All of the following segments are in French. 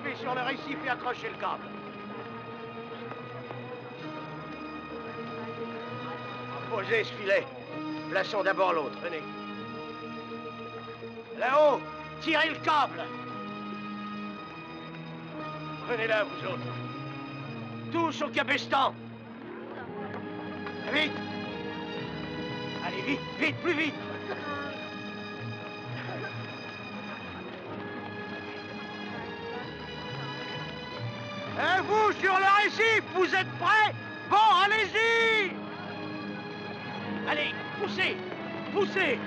Tapez sur le récif et accrochez le câble. Posez ce filet. Plaçons d'abord l'autre, venez. Là-haut, tirez le câble. Venez là, vous autres. Tous au cabestan. Vite. Allez, vite, vite, plus vite. Et vous, sur le récif, vous êtes prêts? Bon, allez-y. Allez, poussez, poussez.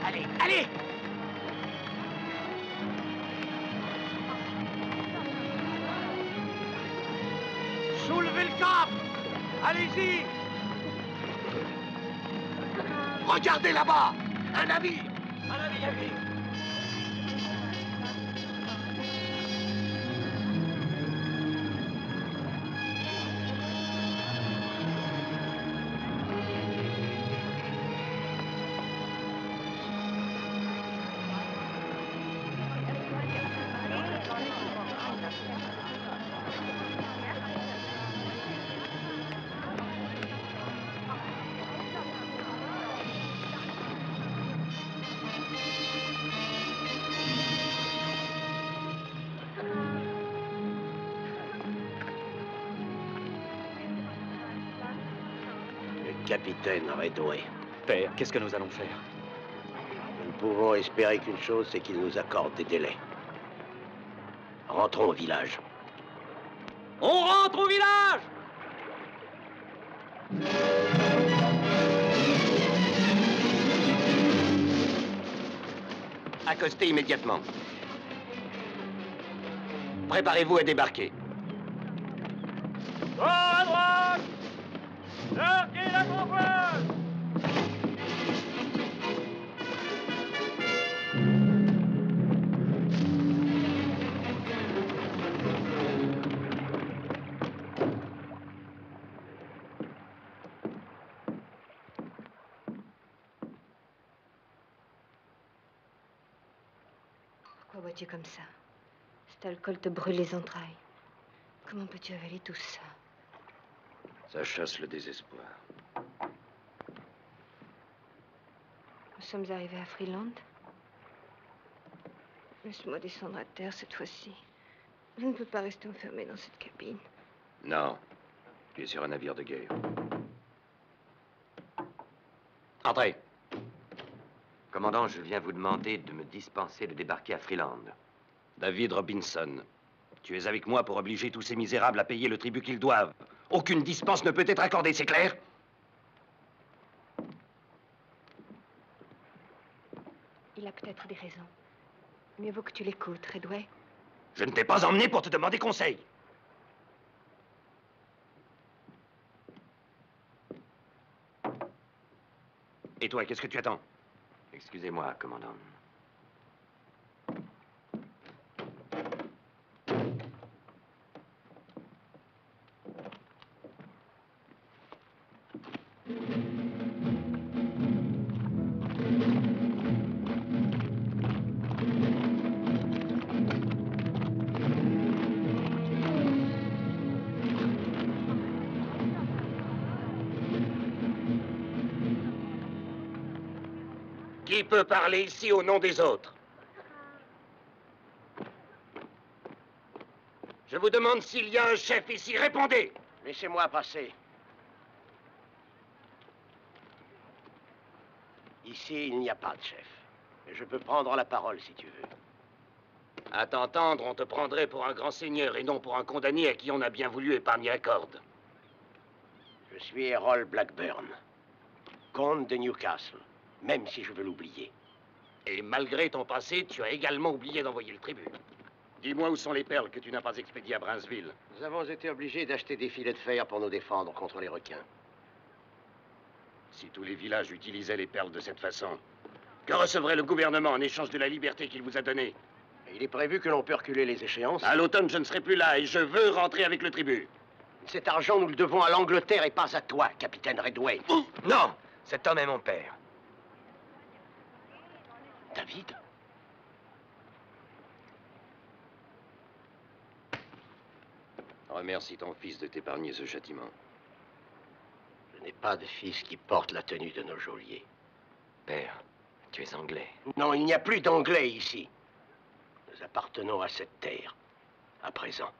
Allez, allez. Soulevez le câble. Allez-y. Regardez là-bas. Un navire. Un navire. Capitaine Redoué. Père, qu'est-ce que nous allons faire? Nous ne pouvons espérer qu'une chose, c'est qu'il nous accorde des délais. Rentrons au village. On rentre au village! Accostez immédiatement. Préparez-vous à débarquer. À droite! Larguez la convoise! Pourquoi bois-tu comme ça? Cet alcool te brûle les entrailles. Comment peux-tu avaler tout ça? Ça chasse le désespoir. Nous sommes arrivés à Freeland. Laisse-moi descendre à terre cette fois-ci. Je ne peux pas rester enfermé dans cette cabine. Non. Tu es sur un navire de guerre. Entrez. Commandant, je viens vous demander de me dispenser de débarquer à Freeland. David Robinson, tu es avec moi pour obliger tous ces misérables à payer le tribut qu'ils doivent. Aucune dispense ne peut être accordée, c'est clair? Il a peut-être des raisons. Mieux vaut que tu l'écoutes, Redway. Je ne t'ai pas emmené pour te demander conseil. Et toi, qu'est-ce que tu attends? Excusez-moi, commandant. Qui peut parler ici au nom des autres? Je vous demande s'il y a un chef ici. Répondez! Laissez-moi passer. Ici, il n'y a pas de chef. Mais je peux prendre la parole si tu veux. À t'entendre, on te prendrait pour un grand seigneur et non pour un condamné à qui on a bien voulu épargner la corde. Je suis Errol Blackburn, comte de Newcastle, même si je veux l'oublier. Et malgré ton passé, tu as également oublié d'envoyer le tribut. Dis-moi où sont les perles que tu n'as pas expédiées à Brinsville. Nous avons été obligés d'acheter des filets de fer pour nous défendre contre les requins. Si tous les villages utilisaient les perles de cette façon, que recevrait le gouvernement en échange de la liberté qu'il vous a donnée? Il est prévu que l'on peut reculer les échéances. À l'automne, je ne serai plus là et je veux rentrer avec le tribut. Cet argent, nous le devons à l'Angleterre et pas à toi, capitaine Redway. Non, cet homme est mon père. David? Remercie ton fils de t'épargner ce châtiment. Je n'ai pas de fils qui porte la tenue de nos geôliers. Père, tu es anglais. Non, il n'y a plus d'anglais ici. Nous appartenons à cette terre, à présent.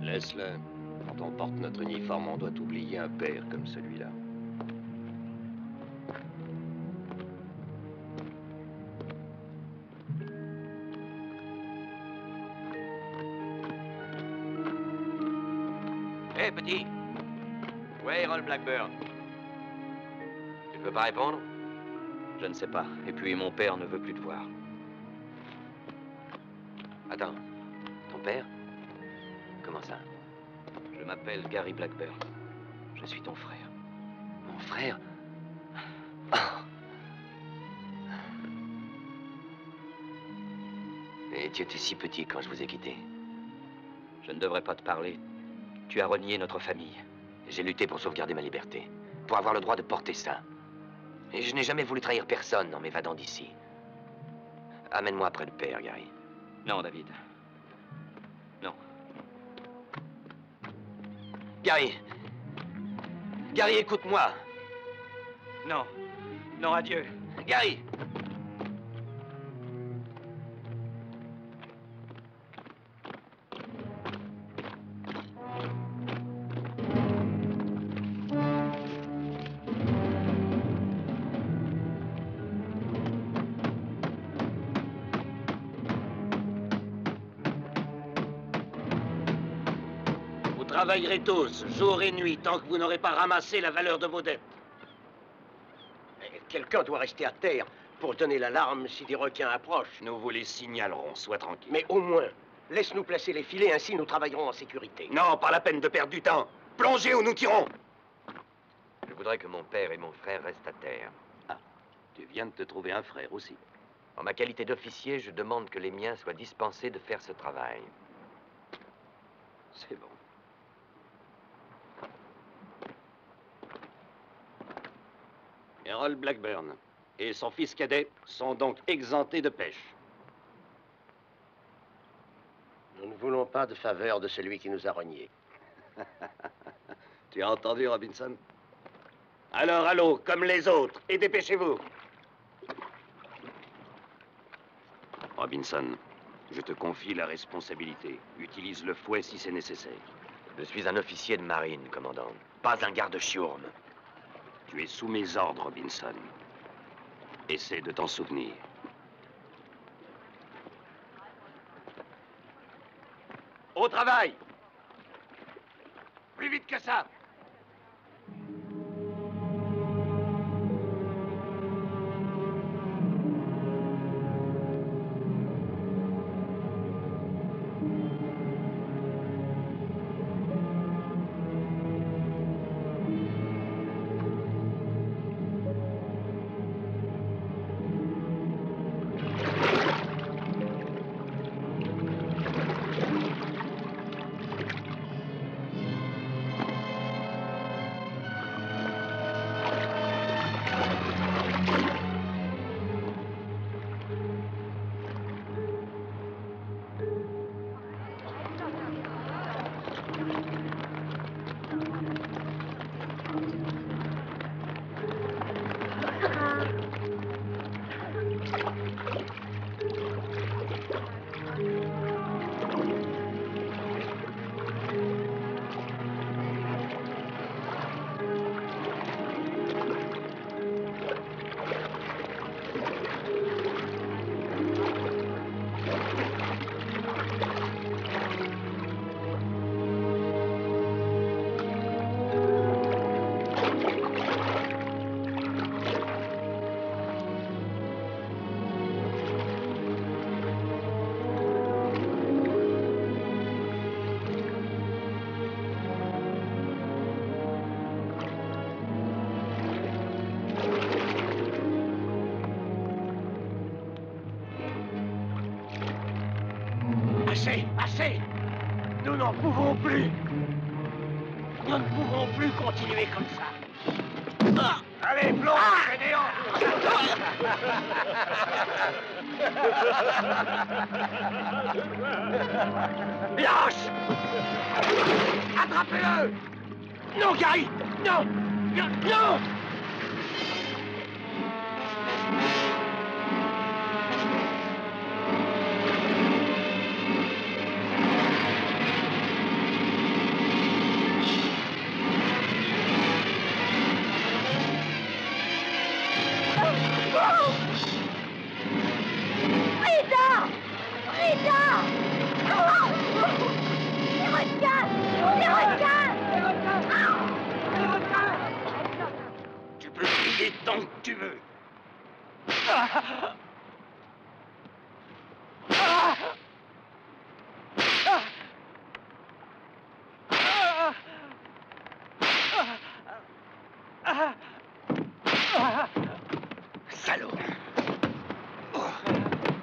Laisse-le. Quand on porte notre uniforme, on doit oublier un père comme celui-là. Hé, petit! Où est Errol Blackburn? Tu ne veux pas répondre? Je ne sais pas. Et puis mon père ne veut plus te voir. Attends, ton père? Comment ça? Je m'appelle Gary Blackburn. Je suis ton frère. Mon frère? Et tu étais si petit quand je vous ai quitté. Je ne devrais pas te parler. Tu as renié notre famille. J'ai lutté pour sauvegarder ma liberté, pour avoir le droit de porter ça. Et je n'ai jamais voulu trahir personne en m'évadant d'ici. Amène-moi près de père, Gary. Non, David. Non. Gary! Gary, écoute-moi! Non. Non, adieu. Gary! Vous travaillerez tous, jour et nuit, tant que vous n'aurez pas ramassé la valeur de vos dettes. Quelqu'un doit rester à terre pour donner l'alarme si des requins approchent. Nous vous les signalerons, sois tranquille. Mais au moins, laisse-nous placer les filets, ainsi nous travaillerons en sécurité. Non, pas la peine de perdre du temps. Plongez ou nous tirons. Je voudrais que mon père et mon frère restent à terre. Ah, tu viens de te trouver un frère aussi. En ma qualité d'officier, je demande que les miens soient dispensés de faire ce travail. C'est bon. Errol Blackburn et son fils cadet sont donc exemptés de pêche. Nous ne voulons pas de faveur de celui qui nous a reniés. Tu as entendu, Robinson? Alors, à l'eau, comme les autres, et dépêchez-vous. Robinson, je te confie la responsabilité. Utilise le fouet si c'est nécessaire. Je suis un officier de marine, commandant. Pas un garde-chiourme. Tu es sous mes ordres, Robinson. Essaie de t'en souvenir. Au travail! Plus vite que ça! Assez, assez! Nous n'en pouvons plus! Nous ne pouvons plus continuer comme ça! Ah, allez, plonge, fainéant! Lâche! Attrapez-le! Non, Gary! Non! Non! Non! Tu peux crier tant que tu veux. Salaud!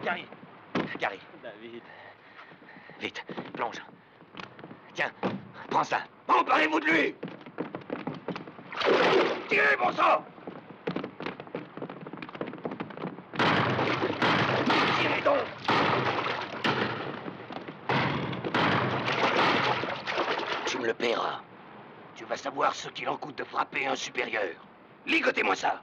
Gary! Gary! David. Vite, plonge. Tiens, prends ça. Emparez-vous de lui! Tirez, bon sang! Tirez donc! Tu me le paieras. Tu vas savoir ce qu'il en coûte de frapper un supérieur. Ligotez-moi ça!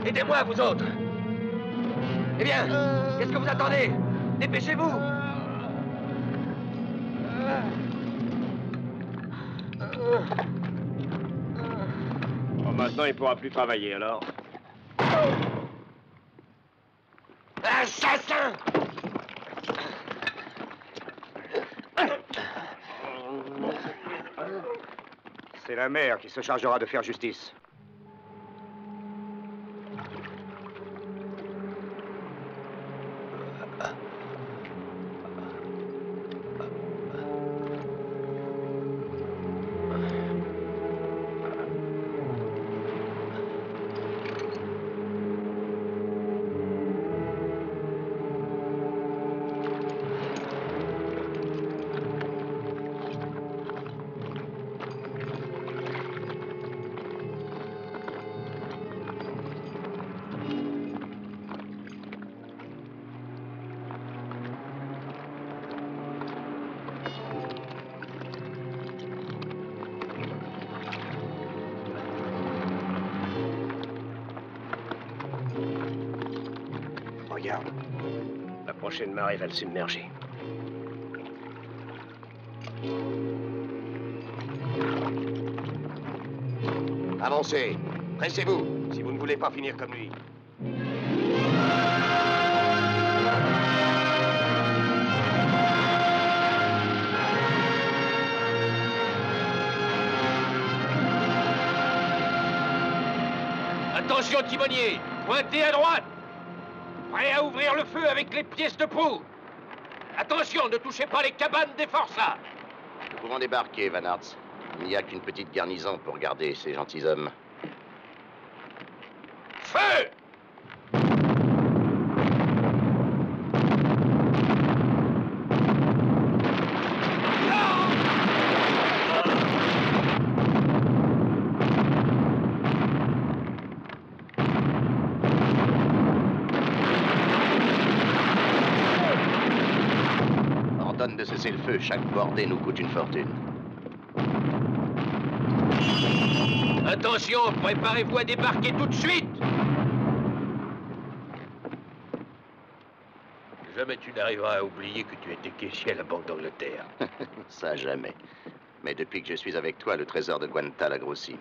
Aidez-moi, vous autres. Eh bien, qu'est-ce que vous attendez? Dépêchez-vous. Bon, maintenant, il pourra plus travailler, alors. Assassin! C'est la mère qui se chargera de faire justice. Regarde. La prochaine marée va le submerger. Avancez. Pressez-vous, si vous ne voulez pas finir comme lui. Attention, timonier! Pointez à droite! Prêt à ouvrir le feu avec les pièces de proue! Attention, ne touchez pas les cabanes des forçats! Nous pouvons débarquer, Van Arts. Il n'y a qu'une petite garnison pour garder ces gentilshommes. Feu! Ordonne de cesser le feu. Chaque bordée nous coûte une fortune. Attention, préparez-vous à débarquer tout de suite! Jamais tu n'arriveras à oublier que tu étais caissier à la Banque d'Angleterre. Ça, jamais. Mais depuis que je suis avec toi, le trésor de Guantal a grossi.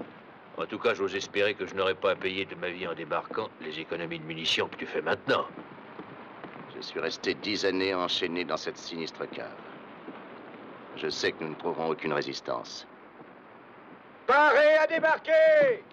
En tout cas, j'ose espérer que je n'aurai pas à payer de ma vie en débarquant les économies de munitions que tu fais maintenant. Je suis resté 10 années enchaîné dans cette sinistre cave. Je sais que nous ne trouverons aucune résistance. Parez à débarquer!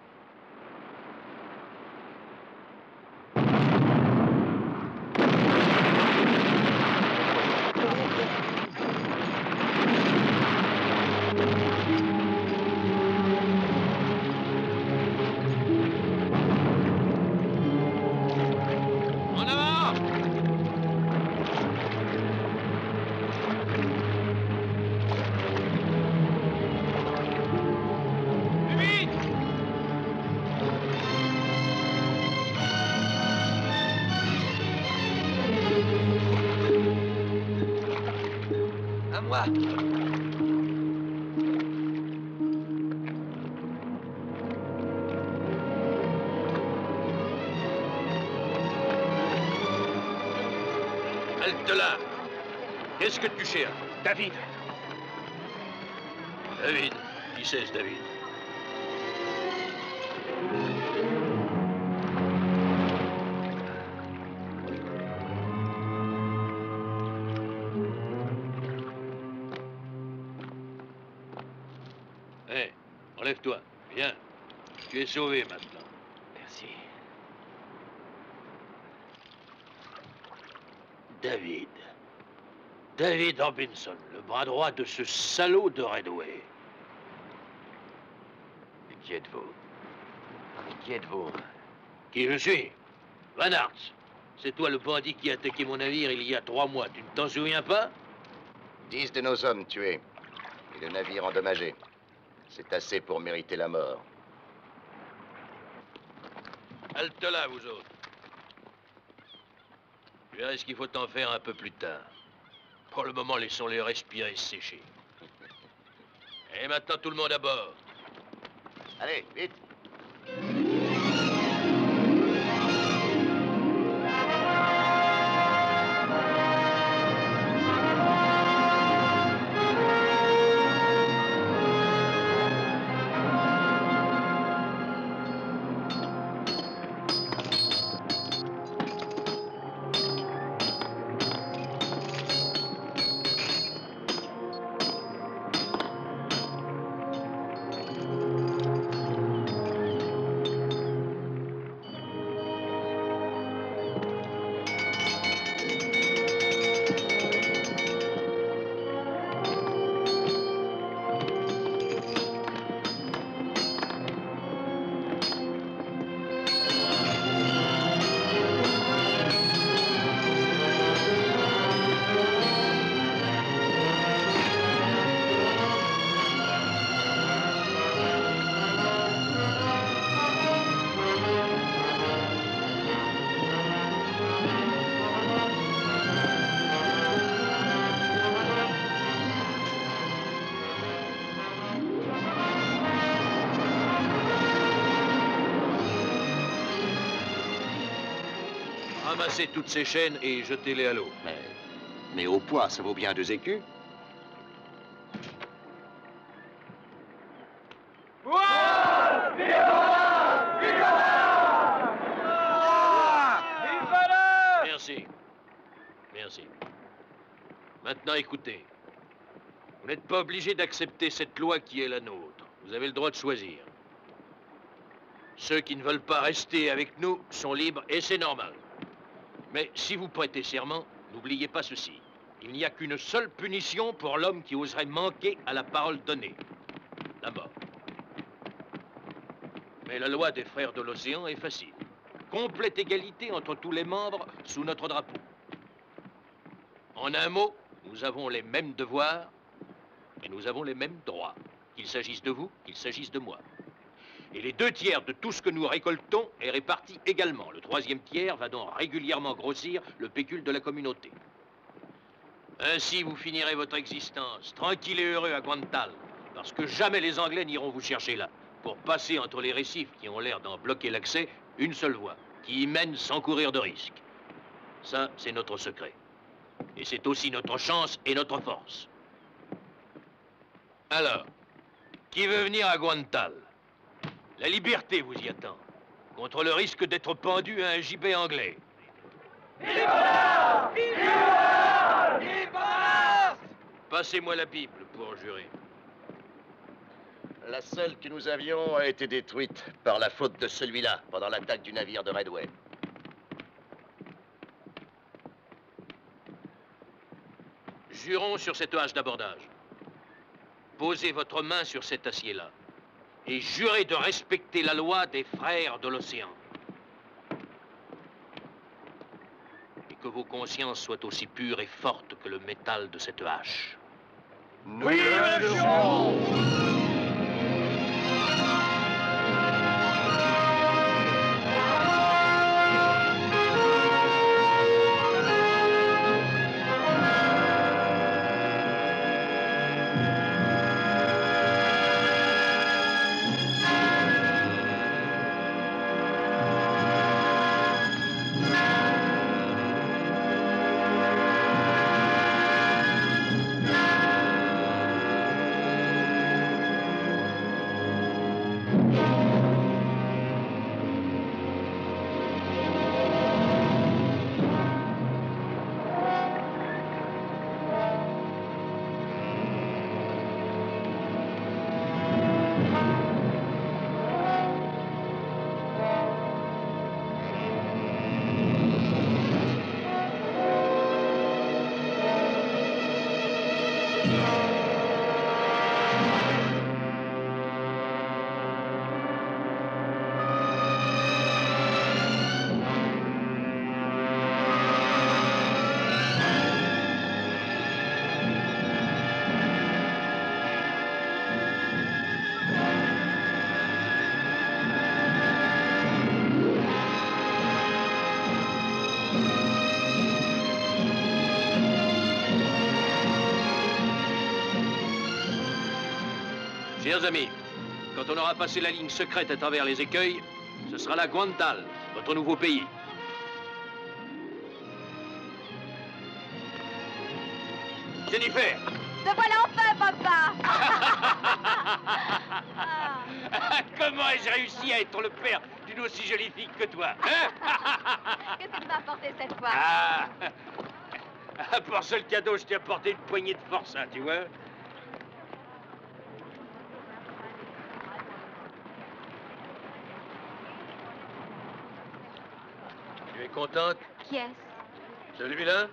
En avant! Plus vite! À moi. Halte là! Qu'est-ce que tu cherches? David! David? Qui c'est ce David? Hé, enlève-toi. Viens. Tu es sauvé maintenant. Merci. David. David Robinson, le bras droit de ce salaud de Redway. Et qui êtes-vous? Qui êtes-vous? Qui je suis? Van Arts. C'est toi le bandit qui a attaqué mon navire il y a 3 mois. Tu ne t'en souviens pas? 10 de nos hommes tués. Et le navire endommagé. C'est assez pour mériter la mort. Halte là, vous autres. Je verrai ce qu'il faut en faire un peu plus tard. Pour le moment, laissons-les respirer et sécher. Et maintenant, tout le monde à bord. Allez, vite! Ramassez toutes ces chaînes et jetez-les à l'eau. Mais au poids, ça vaut bien 2 écus. Merci. Merci. Maintenant, écoutez. Vous n'êtes pas obligé d'accepter cette loi qui est la nôtre. Vous avez le droit de choisir. Ceux qui ne veulent pas rester avec nous sont libres et c'est normal. Mais si vous prêtez serment, n'oubliez pas ceci. Il n'y a qu'une seule punition pour l'homme qui oserait manquer à la parole donnée. La mort. Mais la loi des frères de l'océan est facile. Complète égalité entre tous les membres sous notre drapeau. En un mot, nous avons les mêmes devoirs et nous avons les mêmes droits. Qu'il s'agisse de vous, qu'il s'agisse de moi. Et les 2 tiers de tout ce que nous récoltons est réparti également. Le 3e tiers va donc régulièrement grossir le pécule de la communauté. Ainsi, vous finirez votre existence tranquille et heureux à Guantal, parce que jamais les Anglais n'iront vous chercher là, pour passer entre les récifs qui ont l'air d'en bloquer l'accès, une seule voie, qui y mène sans courir de risque. Ça, c'est notre secret. Et c'est aussi notre chance et notre force. Alors, qui veut venir à Guantal? La liberté vous y attend, contre le risque d'être pendu à un gibet anglais. Passez-moi la Bible pour en jurer. La seule que nous avions a été détruite par la faute de celui-là, pendant l'attaque du navire de Redway. Jurons sur cette hache d'abordage. Posez votre main sur cet acier-là. Et jurez de respecter la loi des frères de l'océan. Et que vos consciences soient aussi pures et fortes que le métal de cette hache. Oui, le jurons! Chers amis, quand on aura passé la ligne secrète à travers les écueils, ce sera la Guantal, votre nouveau pays. Jennifer! Te voilà enfin, papa. Comment ai-je réussi à être le père d'une aussi jolie fille que toi, hein? Qu'est-ce que tu m'as apporté cette fois? Ah! Pour seul cadeau, je t'ai apporté une poignée de forçats, tu vois? Tu es contente? Qui est-ce? Celui-là?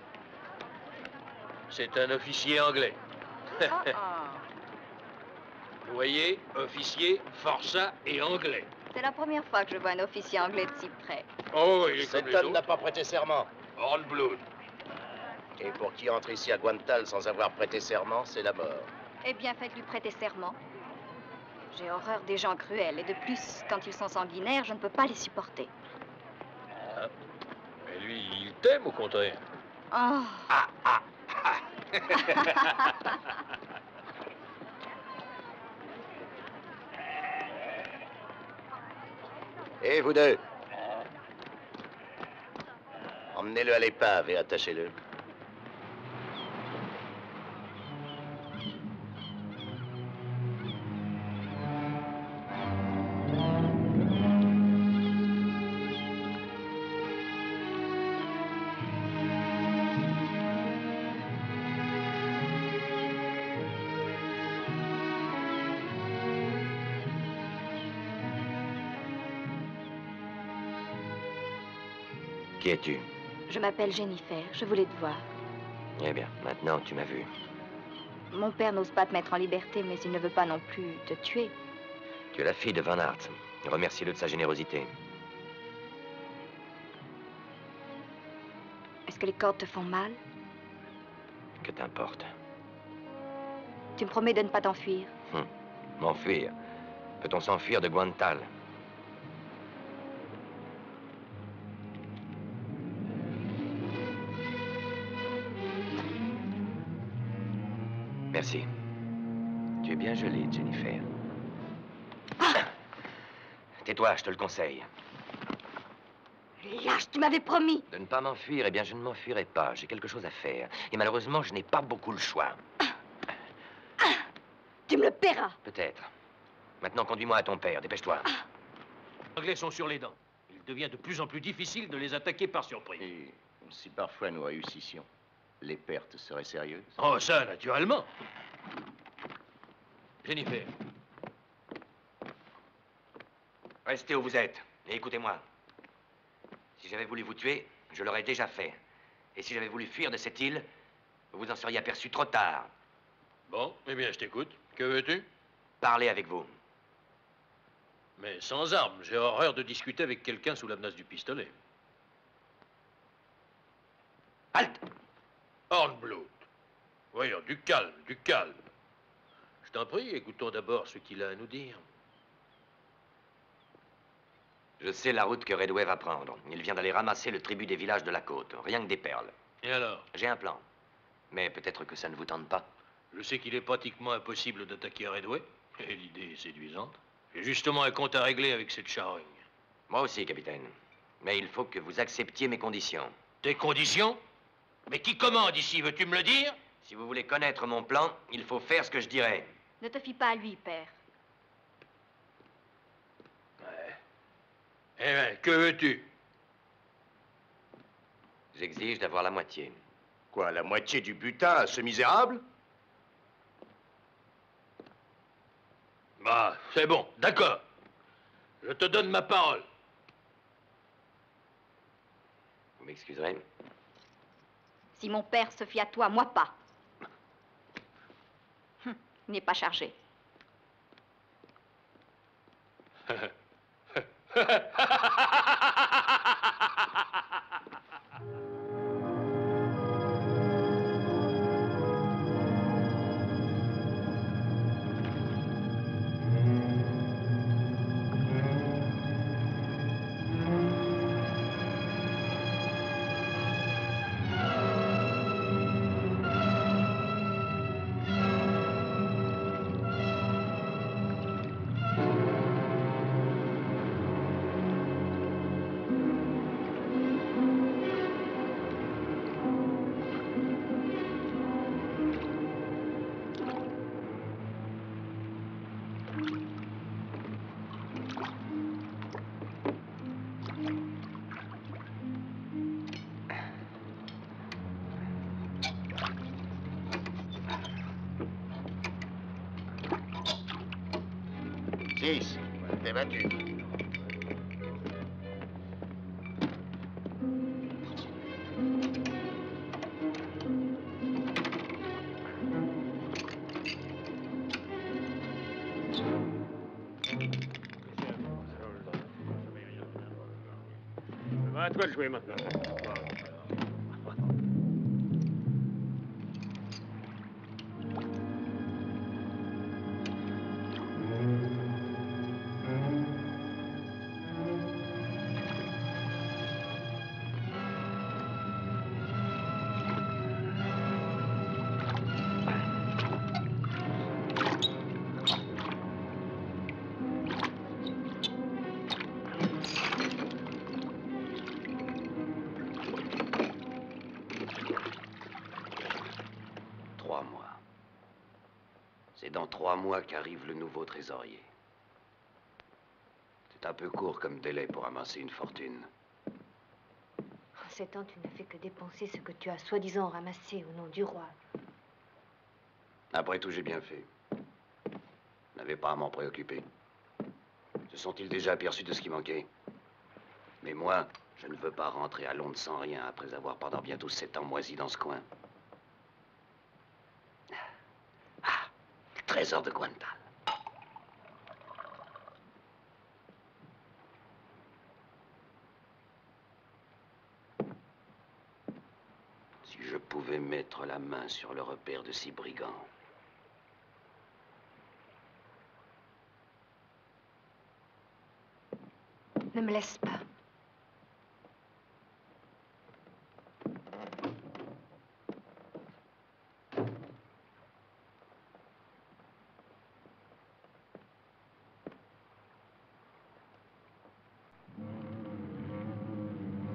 C'est un officier anglais. Vous voyez, officier, forçat et anglais. C'est la première fois que je vois un officier anglais de si près. Oh, il est comme Cet les homme n'a autres. pas prêté serment. Hornblood. Et pour qui entre ici à Guantal sans avoir prêté serment, c'est la mort. Eh bien, faites-lui prêter serment. J'ai horreur des gens cruels, et de plus, quand ils sont sanguinaires, je ne peux pas les supporter. Ah. Mais lui, il t'aime au contraire. Oh. Et vous deux, emmenez-le à l'épave et attachez-le. Qui es-tu? Je m'appelle Jennifer, je voulais te voir. Eh bien, maintenant tu m'as vu. Mon père n'ose pas te mettre en liberté, mais il ne veut pas non plus te tuer. Tu es la fille de Van Hart. Remercie-le de sa générosité. Est-ce que les cordes te font mal? Que t'importe? Tu me promets de ne pas t'enfuir? M'enfuir? Peut-on s'enfuir de Guantal? Merci. Tu es bien jolie, Jennifer. Tais-toi, je te le conseille. Lâche, tu m'avais promis. De ne pas m'enfuir, eh bien, je ne m'enfuirai pas. J'ai quelque chose à faire. Et malheureusement, je n'ai pas beaucoup le choix. Tu me le paieras. Peut-être. Maintenant, conduis-moi à ton père. Dépêche-toi. Les Anglais sont sur les dents. Il devient de plus en plus difficile de les attaquer par surprise. Et si parfois nous réussissions, les pertes seraient sérieuses? Oh, ça, naturellement. Jennifer. Restez où vous êtes. Et écoutez-moi. Si j'avais voulu vous tuer, je l'aurais déjà fait. Et si j'avais voulu fuir de cette île, vous vous en seriez aperçu trop tard. Bon, eh bien, je t'écoute. Que veux-tu? Parlez avec vous. Mais sans armes. J'ai horreur de discuter avec quelqu'un sous la menace du pistolet. Halte! Hornblood. Voyons, du calme, du calme. Je t'en prie, écoutons d'abord ce qu'il a à nous dire. Je sais la route que Redway va prendre. Il vient d'aller ramasser le tribut des villages de la côte. Rien que des perles. Et alors? J'ai un plan. Mais peut-être que ça ne vous tente pas. Je sais qu'il est pratiquement impossible d'attaquer Redway. Et l'idée est séduisante. J'ai justement un compte à régler avec cette charogne. Moi aussi, capitaine. Mais il faut que vous acceptiez mes conditions. Tes conditions? Mais qui commande ici, veux-tu me le dire? Si vous voulez connaître mon plan, il faut faire ce que je dirai. Ne te fie pas à lui, père. Eh bien, que veux-tu? J'exige d'avoir la moitié. Quoi, la moitié du butin à ce misérable? Bah, c'est bon, d'accord. Je te donne ma parole. Vous m'excuserez? Si mon père se fie à toi, moi pas. Il n'est pas chargé. Six. T'es battu. À toi de jouer maintenant. C'est dans 3 mois qu'arrive le nouveau trésorier. C'est un peu court comme délai pour amasser une fortune. En 7 ans, tu n'as fait que dépenser ce que tu as soi-disant ramassé au nom du roi. Après tout, j'ai bien fait. Je n'avais pas à m'en préoccuper. Se sont-ils déjà aperçus de ce qui manquait? Mais moi, je ne veux pas rentrer à Londres sans rien après avoir pendant bientôt 7 ans moisi dans ce coin. Ah, le trésor de Guantal. Si je pouvais mettre la main sur le repère de ces brigands. Ne me laisse pas.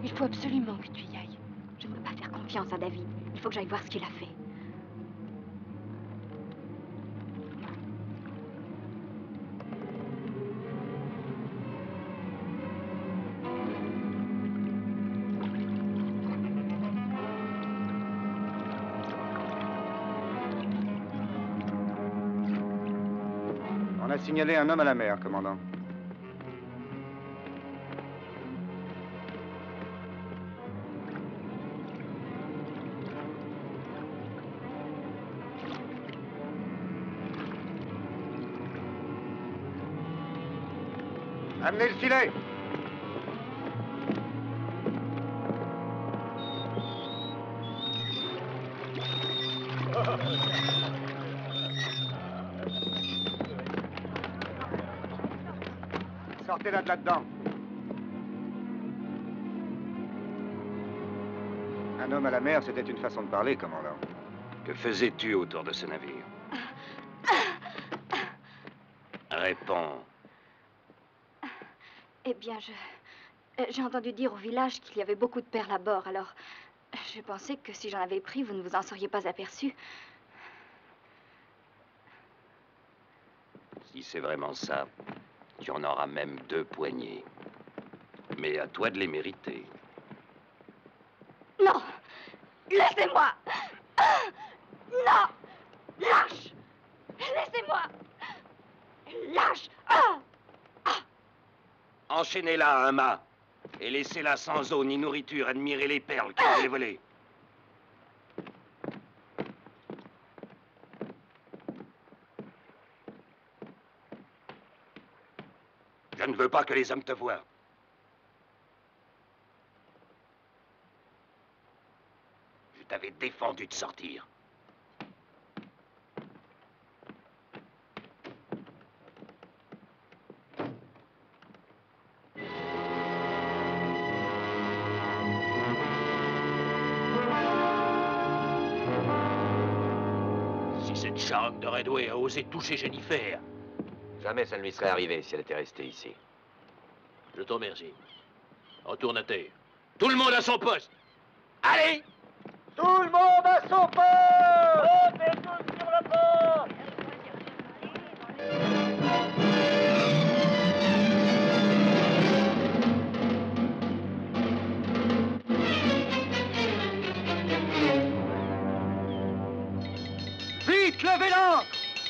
Il faut absolument que tu y ailles. Je ne peux pas faire confiance à David. Il faut que j'aille voir ce qu'il a fait. On a signalé un homme à la mer, commandant. Amenez le filet! Sortez-la de là-dedans. Un homme à la mer, c'était une façon de parler, commandant. Que faisais-tu autour de ce navire? Réponds. Eh bien, j'ai entendu dire au village qu'il y avait beaucoup de perles à bord, alors je pensais que si j'en avais pris, vous ne vous en seriez pas aperçu. Si c'est vraiment ça, tu en auras même 2 poignées. Mais à toi de les mériter. Non! Laissez-moi! Non! Lâche! Laissez-moi! Lâche! Enchaînez-la à un mât et laissez-la sans eau ni nourriture admirer les perles qui vous les volées. Je ne veux pas que les hommes te voient. Je t'avais défendu de sortir. Si cette charogne de Redway a osé toucher Jennifer, Jamais ça ne lui serait arrivé si elle était restée ici. je te remercie. Retourne à terre. Tout le monde à son poste. Allez! Tout le monde à son poste! Montez tous sur le port! Vite, levez l'ancre!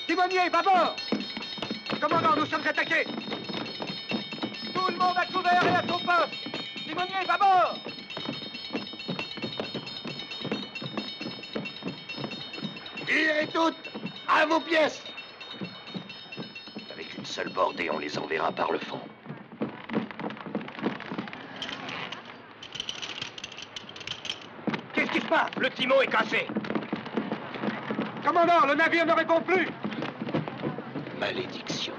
Timonier, bâbord! Commandant, nous sommes attaqués! Tout le monde à couvert et à son poste! Timonier, bâbord! Tirez toutes à vos pièces! Avec une seule bordée, on les enverra par le fond. Qu'est-ce qui se passe? Le timon est cassé. Commandant, le navire ne répond plus! Malédiction.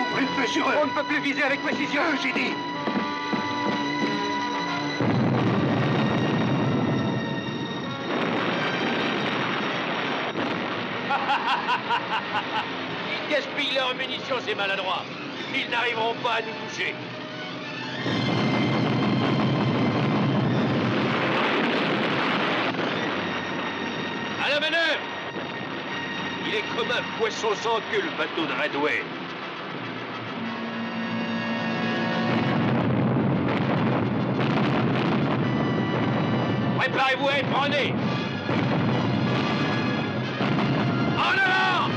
Ouvrez le feu sur eux! On ne peut plus viser avec précision, j'ai dit! Ils gaspillent leurs munitions, ces maladroits. Ils n'arriveront pas à nous toucher. À la manœuvre! Il est comme un poisson sans queue, le bateau de Redway. Préparez-vous à être brandés! En avant!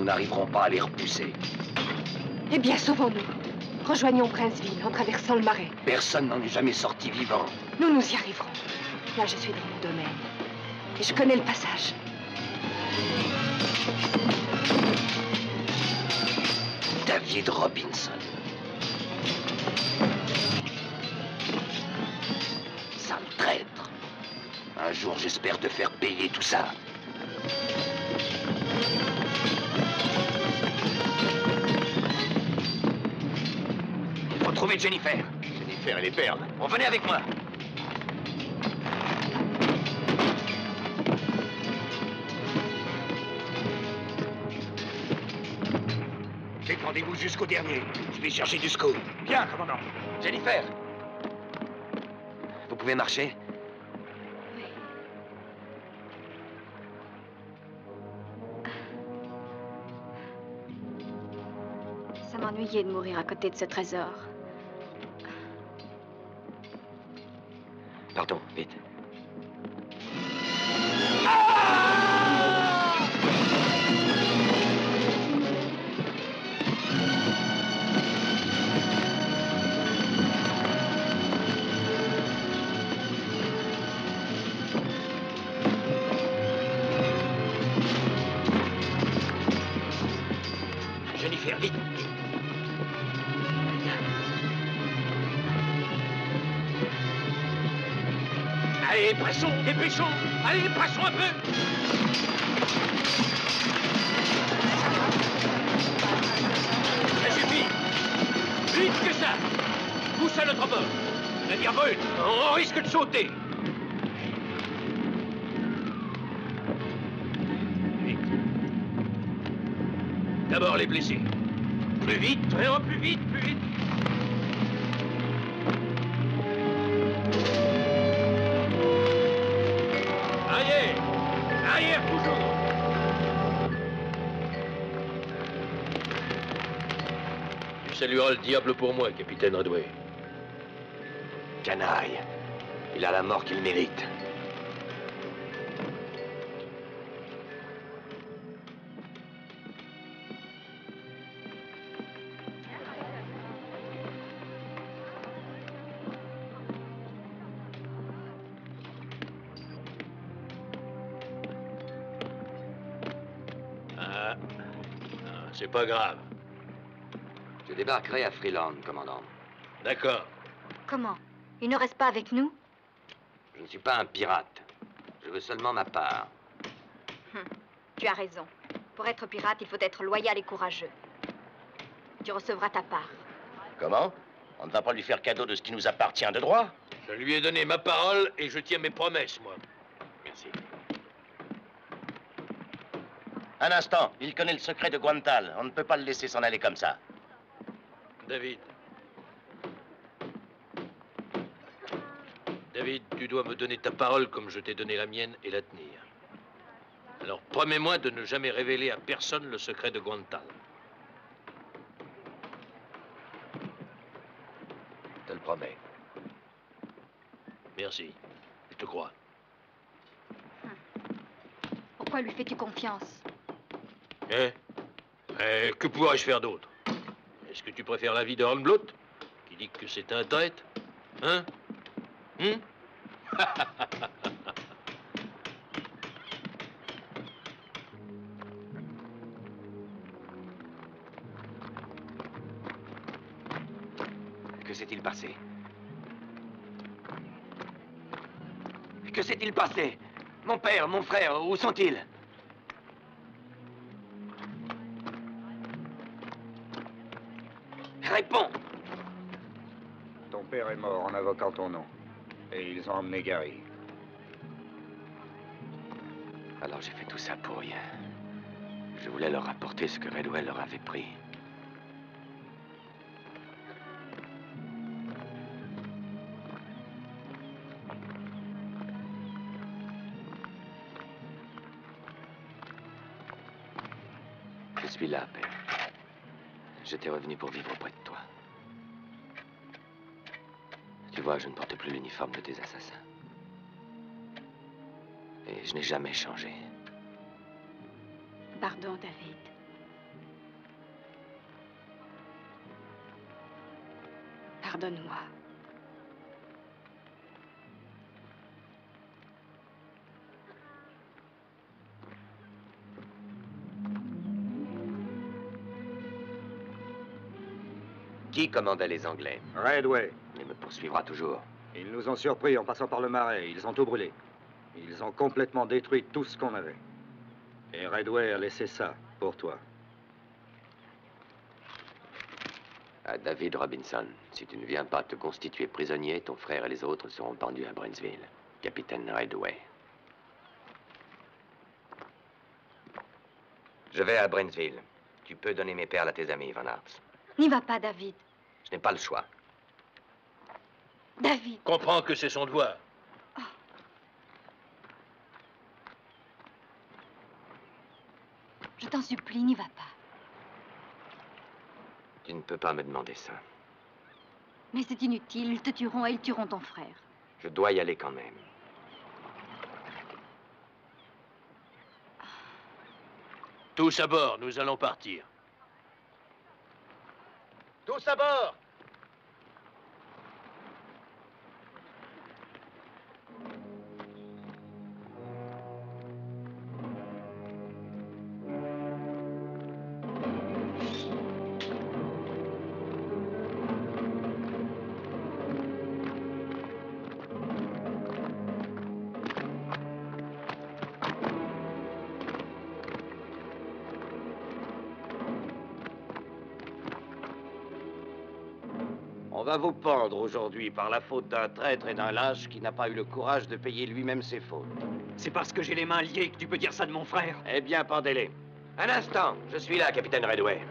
nous n'arriverons pas à les repousser. Eh bien, sauvons-nous. Rejoignons Princeville en traversant le marais. Personne n'en est jamais sorti vivant. Nous y arriverons. Là, je suis dans mon domaine. Et je connais le passage. David Robinson. Sale traître. Un jour, j'espère te faire payer tout ça. Il faut trouver Jennifer. Jennifer et les perles. Bon, venez avec moi. Défendez-vous jusqu'au dernier. Je vais chercher du secours. Bien, commandant. Jennifer. Vous pouvez marcher? Oui. Ça m'ennuyait de mourir à côté de ce trésor. Pardon, vite. Jennifer, vite, vite. Allez, pressons, dépêchons. Allez, pressons un peu. Ça suffit. Vite que ça. Pousse à notre bord. Navire brut, on risque de sauter. Vite. D'abord les blessés. Plus vite, vraiment plus vite, plus vite. Arrière! Arrière toujours! Tu salueras le diable pour moi, capitaine Redway. Canaille. Il a la mort qu'il mérite. C'est pas grave. Je débarquerai à Freeland, commandant. D'accord. Comment? Il ne reste pas avec nous? Je ne suis pas un pirate. Je veux seulement ma part. Tu as raison. Pour être pirate, il faut être loyal et courageux. Tu recevras ta part. Comment? On ne va pas lui faire cadeau de ce qui nous appartient de droit? Je lui ai donné ma parole et je tiens mes promesses, moi. Merci. Un instant, il connaît le secret de Guantal. On ne peut pas le laisser s'en aller comme ça. David. David, tu dois me donner ta parole comme je t'ai donné la mienne et la tenir. Alors promets-moi de ne jamais révéler à personne le secret de Guantal. Je te le promets. Merci. Je te crois. Pourquoi lui fais-tu confiance? Que pourrais-je faire d'autre? Est-ce que tu préfères l'avis de Hornbloot, qui dit que c'est un traître? Hein? Que s'est-il passé? Que s'est-il passé? Mon père, mon frère, où sont-ils? Réponds! Ton père est mort en invoquant ton nom. Et ils ont emmené Gary. Alors j'ai fait tout ça pour rien. Je voulais leur rapporter ce que Redwell leur avait pris. Je suis là, père. J'étais revenu pour vivre auprès de toi. Tu vois, je ne porte plus l'uniforme de tes assassins. Et je n'ai jamais changé. Pardon, David. Pardonne-moi. Qui commandait les Anglais? Redway. Il me poursuivra toujours. Ils nous ont surpris en passant par le marais. Ils ont tout brûlé. Ils ont complètement détruit tout ce qu'on avait. Et Redway a laissé ça pour toi. À David Robinson, si tu ne viens pas te constituer prisonnier, ton frère et les autres seront pendus à Brownsville. Capitaine Redway. Je vais à Brownsville. Tu peux donner mes perles à tes amis, Van Arps. N'y va pas, David. Je n'ai pas le choix. David. Comprends que c'est son devoir. Je t'en supplie, n'y va pas. Tu ne peux pas me demander ça. Mais c'est inutile, ils te tueront et ils tueront ton frère. Je dois y aller quand même. Tous à bord, nous allons partir. Tous à bord! On va vous pendre aujourd'hui par la faute d'un traître et d'un lâche qui n'a pas eu le courage de payer lui-même ses fautes. C'est parce que j'ai les mains liées que tu peux dire ça de mon frère. Eh bien, pendez-les. Un instant, je suis là, capitaine Redway.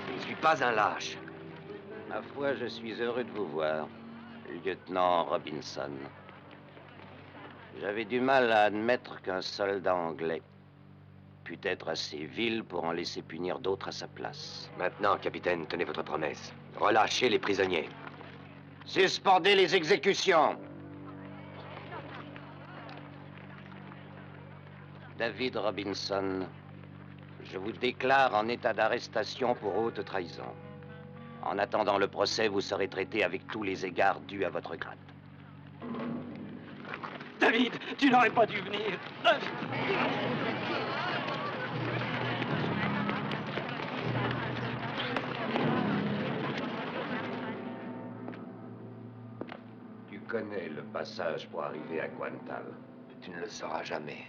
Je ne suis pas un lâche. Ma foi, je suis heureux de vous voir, lieutenant Robinson. J'avais du mal à admettre qu'un soldat anglais pût être assez vil pour en laisser punir d'autres à sa place. Maintenant, capitaine, tenez votre promesse. Relâchez les prisonniers. Suspendez les exécutions. David Robinson, je vous déclare en état d'arrestation pour haute trahison. En attendant le procès, vous serez traité avec tous les égards dus à votre grade. David, tu n'aurais pas dû venir. Tu connais le passage pour arriver à Guantal. Tu ne le sauras jamais.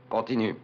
Continue.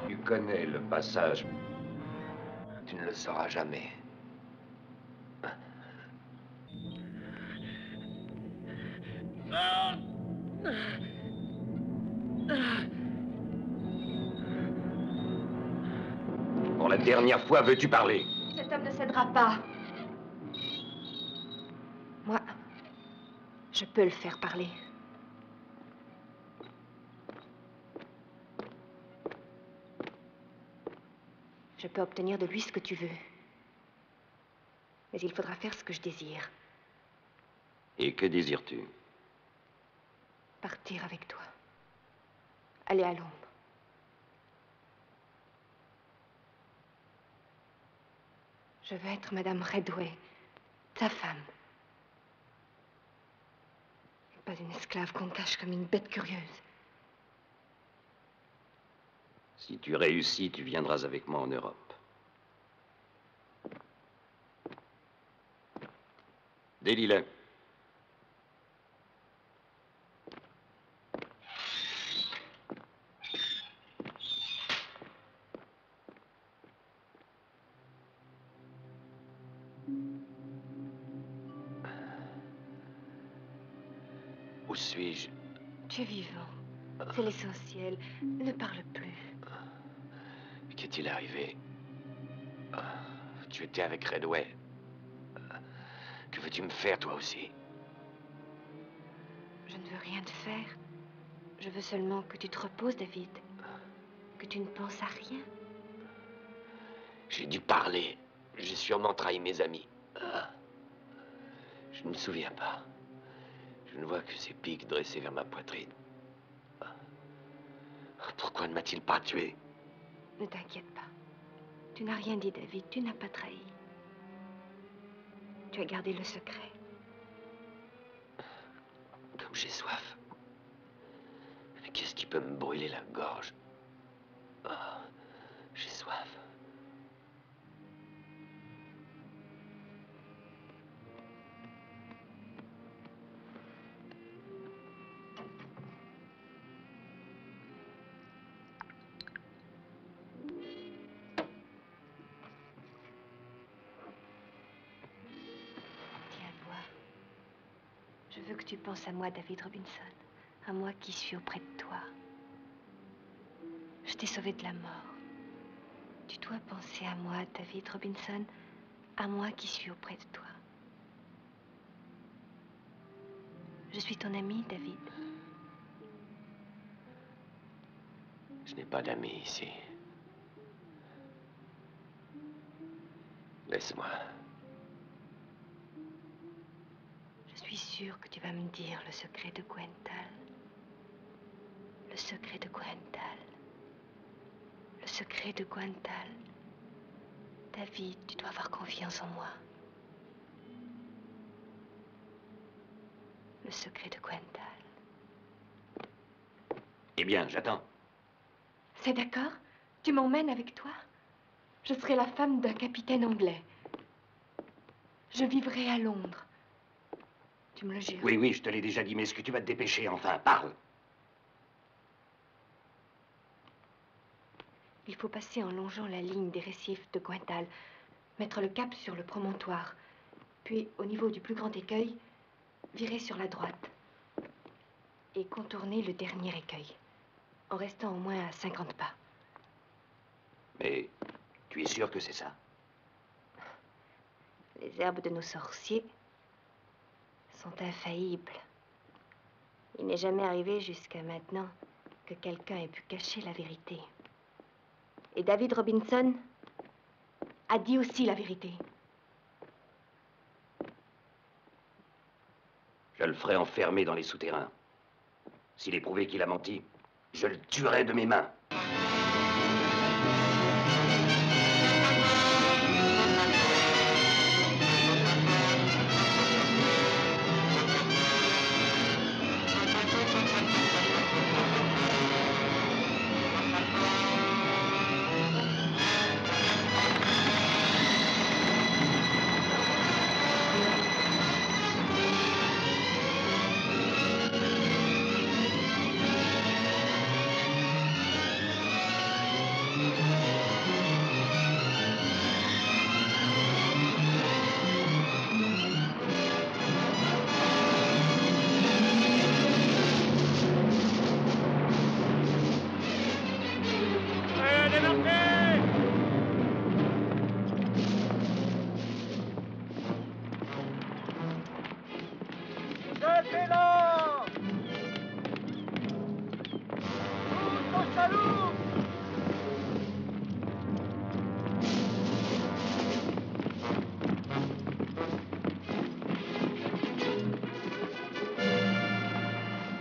Tu connais le passage. Tu ne le sauras jamais. Pour la dernière fois, veux-tu parler? Cet homme ne cédera pas. Moi, je peux le faire parler. Je peux obtenir de lui ce que tu veux. Mais il faudra faire ce que je désire. Et que désires-tu? Partir avec toi. Aller à l'ombre. Je veux être Madame Redway, ta femme. Et pas une esclave qu'on cache comme une bête curieuse. Si tu réussis, tu viendras avec moi en Europe. Délie-le. Où suis-je? Tu es vivant. C'est l'essentiel. Ne parle plus. Qu'est-il arrivé? Tu étais avec Redway. Que veux-tu me faire, toi aussi? Je ne veux rien te faire. Je veux seulement que tu te reposes, David. Que tu ne penses à rien. J'ai dû parler. J'ai sûrement trahi mes amis. Je ne me souviens pas. Je ne vois que ces pics dressés vers ma poitrine. Pourquoi ne m'a-t-il pas tué? Ne t'inquiète pas. Tu n'as rien dit, David. Tu n'as pas trahi. Tu as gardé le secret. Comme j'ai soif. Mais qu'est-ce qui peut me brûler la gorge? J'ai soif. Tiens, bois. Je veux que tu penses à moi, David Robinson. À moi qui suis auprès de toi. Je t'ai sauvé de la mort. Tu dois penser à moi, David Robinson. À moi qui suis auprès de toi. Je suis ton ami, David. Je n'ai pas d'amis ici. Laisse-moi. Je suis sûre que tu vas me dire le secret de Gwental. Le secret de Gwental. Le secret de Gwental. David, tu dois avoir confiance en moi. Le secret de Gwental. Eh bien, j'attends. C'est d'accord? Tu m'emmènes avec toi? Je serai la femme d'un capitaine anglais. Je vivrai à Londres. Tu me le jures? Oui, je te l'ai déjà dit, mais est-ce que tu vas te dépêcher? Enfin, parle. Il faut passer en longeant la ligne des récifs de Gwental, mettre le cap sur le promontoire, puis au niveau du plus grand écueil, virer sur la droite et contourner le dernier écueil, en restant au moins à 50 pas. Mais tu es sûr que c'est ça? Les herbes de nos sorciers sont infaillibles. Il n'est jamais arrivé jusqu'à maintenant que quelqu'un ait pu cacher la vérité. Et David Robinson a dit aussi la vérité. Je le ferai enfermer dans les souterrains. S'il est prouvé qu'il a menti, je le tuerai de mes mains.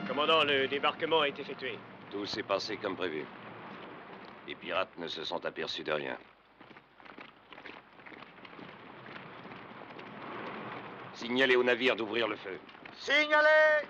Commandant, le débarquement a été effectué. Tout s'est passé comme prévu. Les pirates ne se sont aperçus de rien. Signalez au navire d'ouvrir le feu. Signalez!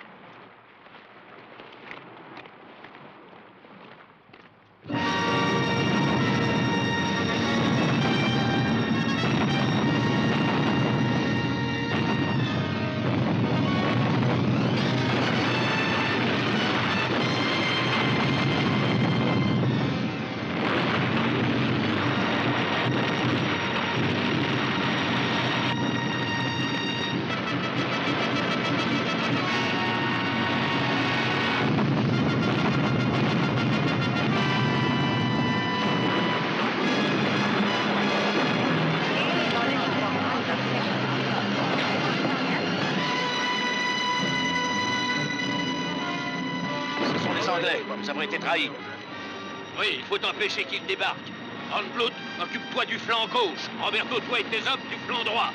Nous avons été trahis. Oui, il faut empêcher qu'il débarque. Hornblood, occupe-toi du flanc gauche. Roberto, toi et tes hommes du flanc droit.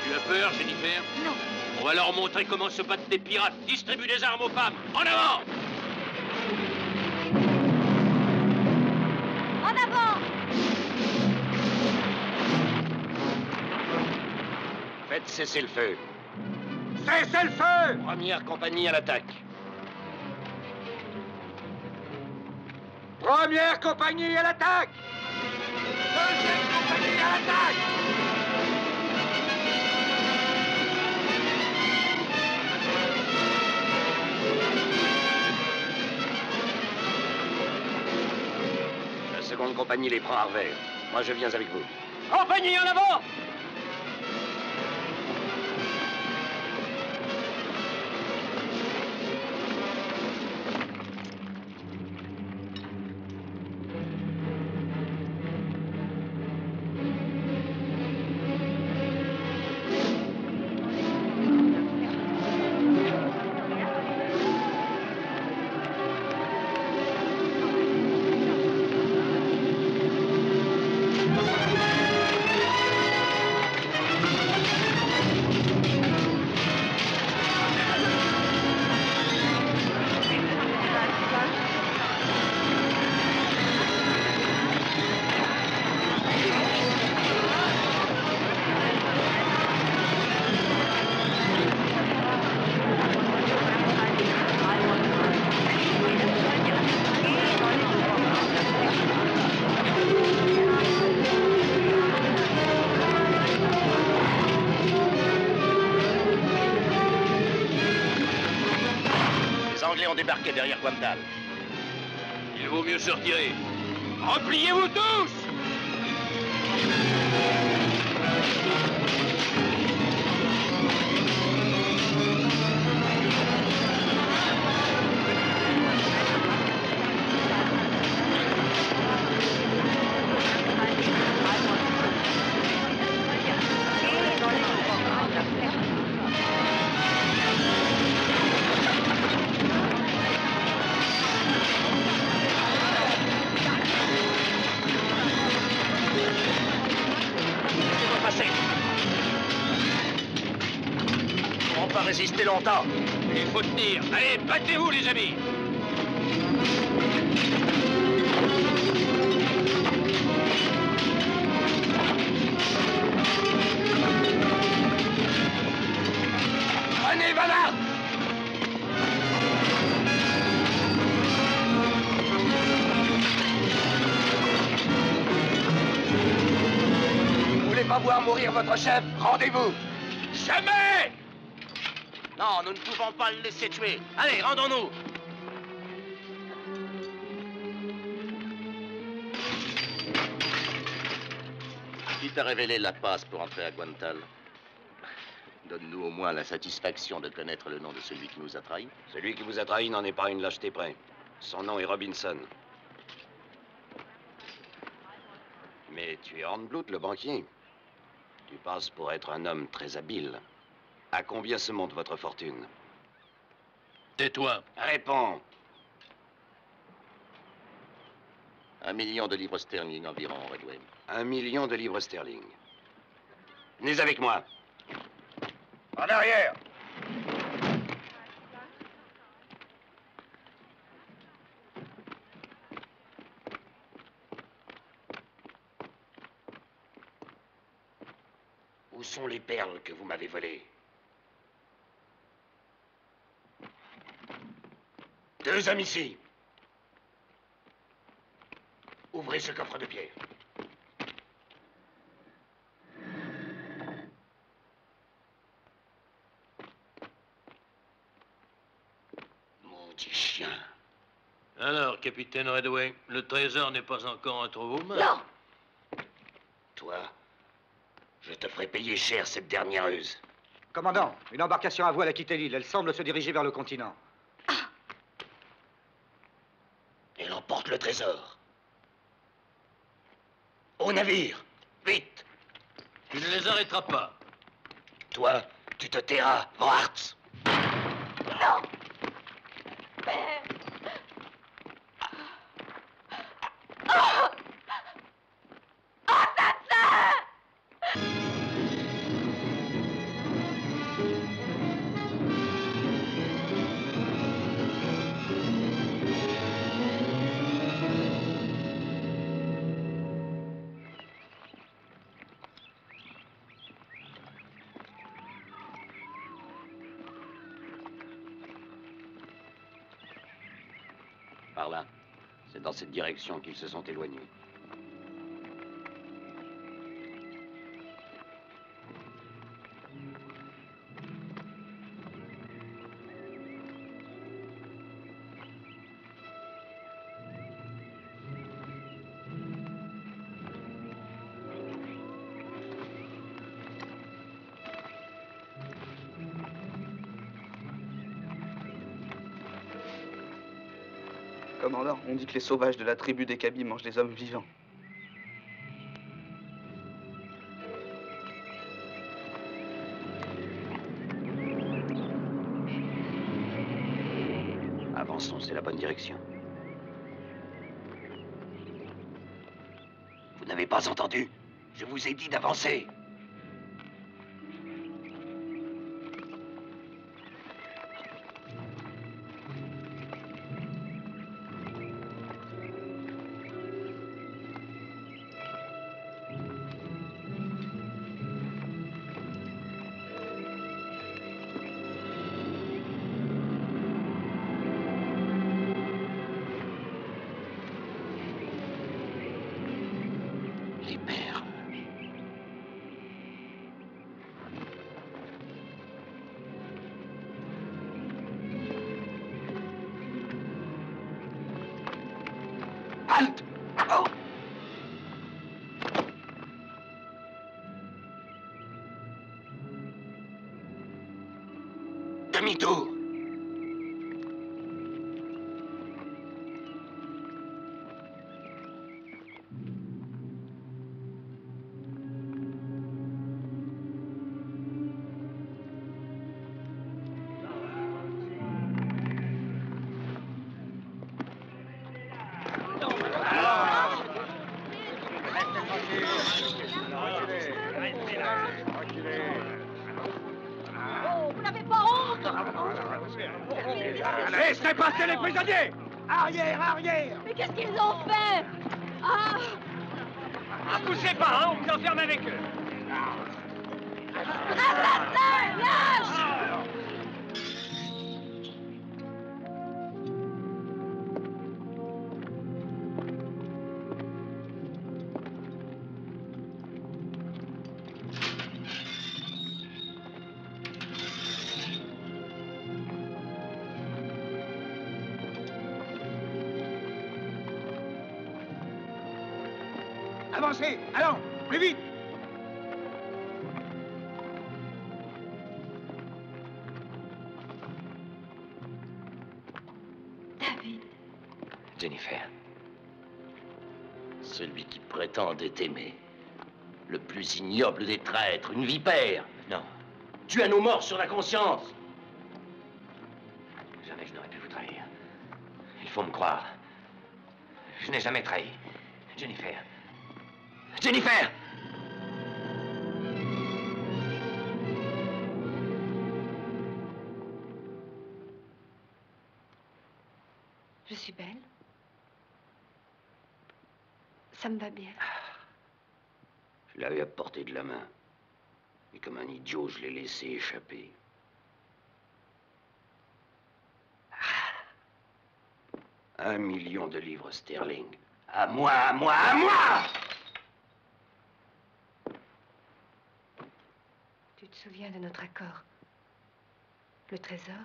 Tu as peur, Jennifer? Non. On va leur montrer comment se battent des pirates. Distribue des armes aux femmes. En avant! En avant! Faites cesser le feu. Cessez le feu! Première compagnie à l'attaque. Première compagnie à l'attaque! Deuxième compagnie à l'attaque! La seconde compagnie les prend à revers. Moi, je viens avec vous. Compagnie en avant! Les Anglais ont débarqué derrière Guantal. Il vaut mieux se retirer. Repliez-vous tous! On va pas résister longtemps. Il faut tenir. Allez, battez-vous, les amis! Prenez Ballard! Vous voulez pas voir mourir votre chef? Rendez-vous! Jamais! Non, nous ne pouvons pas le laisser tuer. Allez, rendons-nous. Qui t'a révélé la passe pour entrer à Guantal? Donne-nous au moins la satisfaction de connaître le nom de celui qui nous a trahis. Celui qui vous a trahi n'en est pas une lâcheté près. Son nom est Robinson. Mais tu es Hornblood, le banquier. Tu passes pour être un homme très habile. À combien se monte votre fortune? Tais-toi. Réponds. 1 million de livres sterling environ, Redway. 1 million de livres sterling. Venez avec moi. En arrière! Où sont les perles que vous m'avez volées? 2 hommes ici. Ouvrez ce coffre de pierre. Alors, capitaine Redway, le trésor n'est pas encore entre vos mains. Non! Toi, je te ferai payer cher cette dernière ruse. Commandant, une embarcation à voile a quitté l'île. Elle semble se diriger vers le continent. Elle emporte le trésor. Au navire! Vite! Tu ne les arrêteras pas. Toi, tu te tairas, Wartz. Non! Père! Oh! Assassin! Par là. C'est dans cette direction qu'ils se sont éloignés. Commandant, on dit que les sauvages de la tribu des Kabis mangent les hommes vivants. Avançons, c'est la bonne direction. Vous n'avez pas entendu? Je vous ai dit d'avancer. Les perles. Halte! Oh! Demi-tour! Oh, vous n'avez pas honte! Laissez passer les prisonniers! Arrière, arrière! Mais qu'est-ce qu'ils ont fait? Ah! Poussez pas, hein, on vous enferme avec eux! Assassin! Lâche! Avancez! Allons! Plus vite! David, Jennifer. Celui qui prétendait t'aimer. Le plus ignoble des traîtres, une vipère. Non. Tu as nos morts sur la conscience. Jamais je n'aurais pu vous trahir. Il faut me croire. Je n'ai jamais trahi. Jennifer. Jennifer! je suis belle. Ça me va bien. Je l'avais à portée de la main. Et comme un idiot, je l'ai laissé échapper. 1 million de livres sterling. À moi, à moi, à moi! Tu te souviens de notre accord? Le trésor?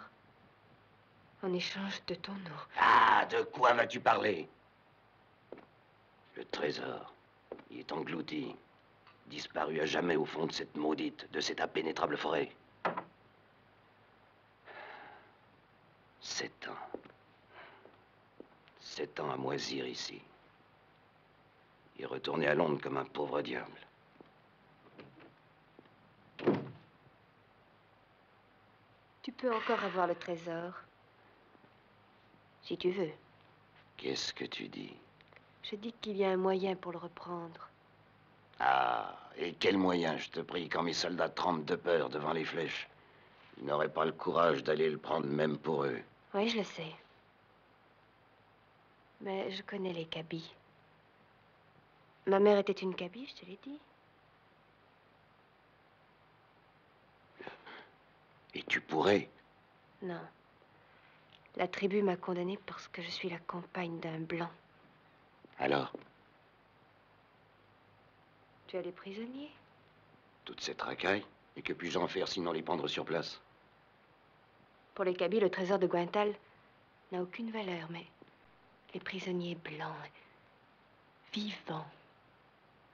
En échange de ton nom. Ah, de quoi vas-tu parler? Le trésor, il est englouti, disparu à jamais au fond de cette maudite, de cette impénétrable forêt. 7 ans. 7 ans à moisir ici. Et retourner à Londres comme un pauvre diable. Tu peux encore avoir le trésor. Si tu veux. Qu'est-ce que tu dis? Je dis qu'il y a un moyen pour le reprendre. Ah, et quel moyen, je te prie, quand mes soldats tremblent de peur devant les flèches. Ils n'auraient pas le courage d'aller le prendre même pour eux. Oui, je le sais. Mais je connais les cabis. Ma mère était une cabie, je te l'ai dit. Et tu pourrais? Non. La tribu m'a condamnée parce que je suis la compagne d'un blanc. Alors? Tu as les prisonniers? Toute cette racaille? Et que puis-je en faire sinon les pendre sur place? Pour les cabis, le trésor de Guintal n'a aucune valeur, mais les prisonniers blancs, vivants,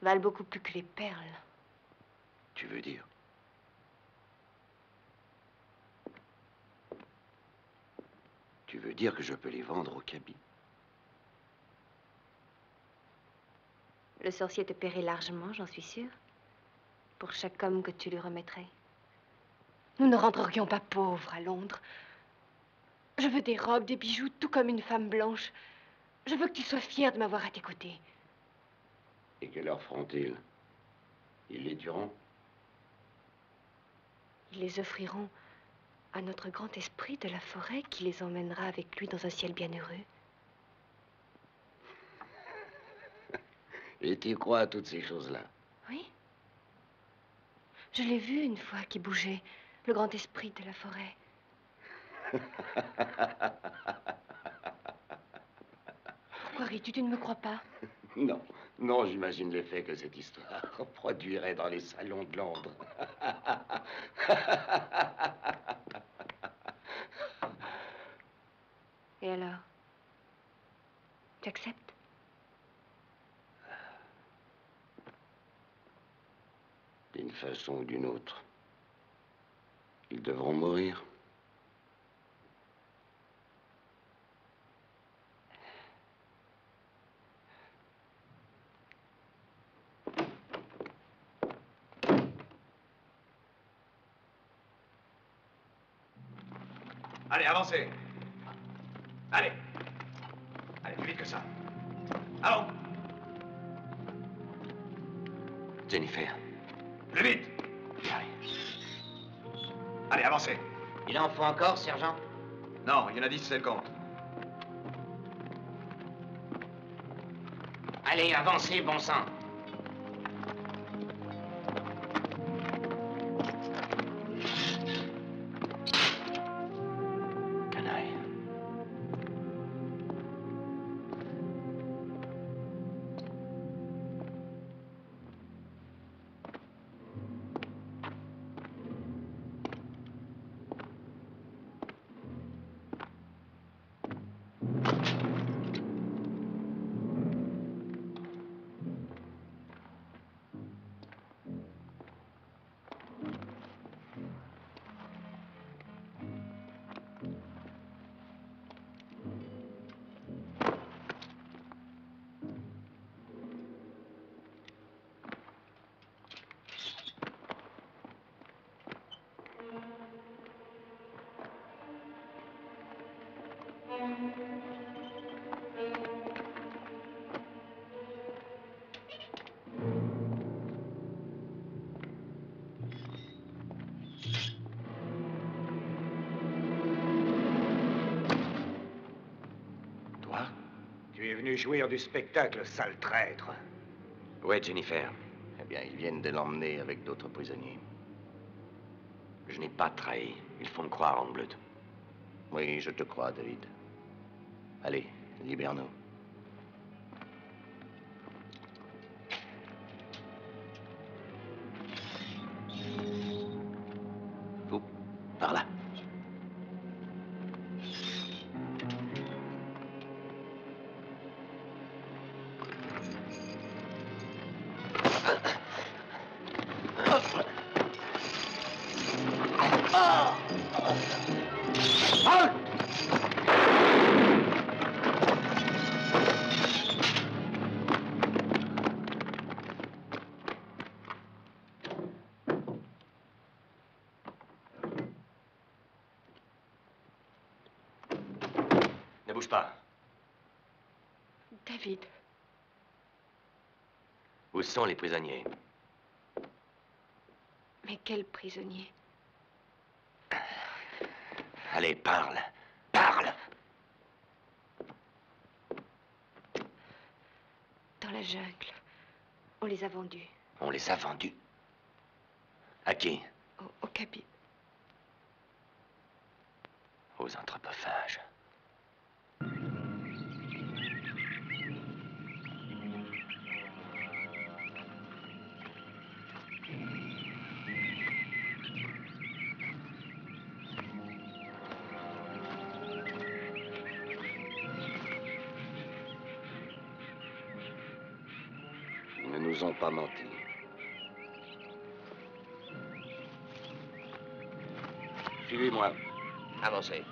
valent beaucoup plus que les perles. Tu veux dire? Tu veux dire que je peux les vendre aux cabis? Le sorcier te paierait largement, j'en suis sûre, pour chaque homme que tu lui remettrais. Nous ne rentrerions pas pauvres à Londres. Je veux des robes, des bijoux, tout comme une femme blanche. Je veux que tu sois fière de m'avoir à tes côtés. Et que leur feront-ils? Ils les tueront? Ils les offriront à notre grand esprit de la forêt qui les emmènera avec lui dans un ciel bienheureux. Et tu crois à toutes ces choses-là? Oui. Je l'ai vu une fois qui bougeait, le grand esprit de la forêt. Pourquoi ris-tu? Tu ne me crois pas? Non, non, j'imagine l'effet que cette histoire produirait dans les salons de Londres. Et alors? Tu acceptes? D'une façon ou d'une autre, ils devront mourir. Allez, avancez. Allez. Allez, plus vite que ça. Allons. Jennifer. Plus vite. Allez, avancez. Il en faut encore, sergent? Non, il y en a 10, c'est le compte. Allez, avancez, bon sang. Canaille. Tu es venu jouir du spectacle, sale traître. Ouais, Jennifer. Eh bien, ils viennent de l'emmener avec d'autres prisonniers. Je n'ai pas trahi. Ils font me croire, en bleu. Oui, je te crois, David. Allez, libère-nous. Vous, par là. pas. David. Où sont les prisonniers? Mais quel prisonnier? Allez, parle. Parle! Dans la jungle. On les a vendus. On les a vendus. À qui? Au Kaby. Aux anthropophages. Ils ne nous ont pas menti. Suivez-moi. Avancez.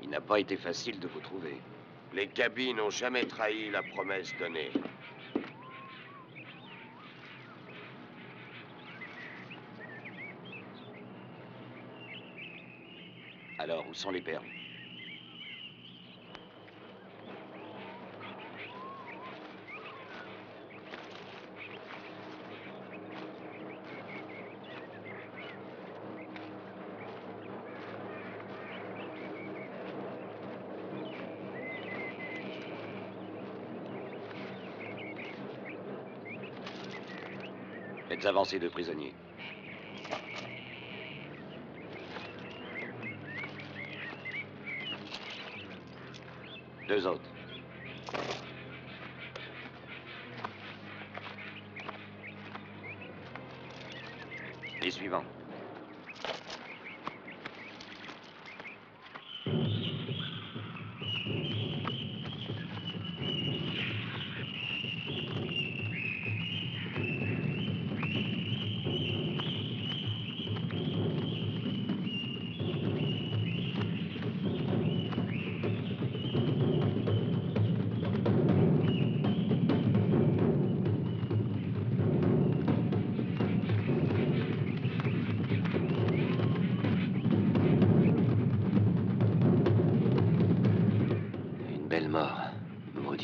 Il n'a pas été facile de vous trouver. Les Kabys n'ont jamais trahi la promesse donnée. Alors, où sont les perles? Faites avancer 2 prisonniers. Deux autres. Les suivants.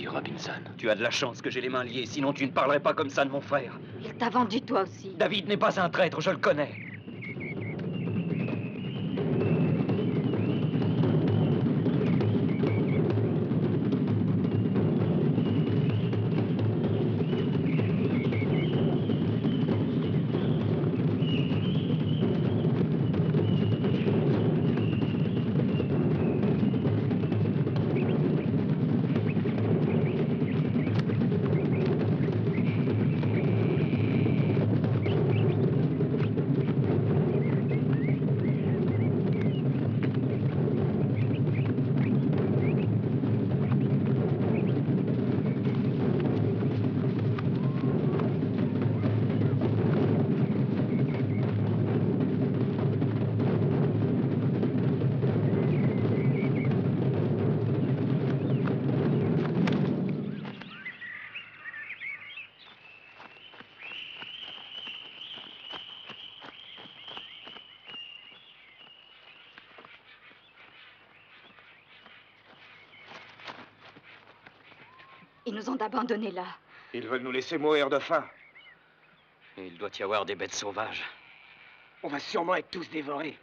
Robinson. Tu as de la chance que j'ai les mains liées, sinon tu ne parlerais pas comme ça de mon frère. Il t'a vendu toi aussi. David n'est pas un traître, je le connais. Ils nous ont abandonnés là. Ils veulent nous laisser mourir de faim. Et il doit y avoir des bêtes sauvages. On va sûrement être tous dévorés.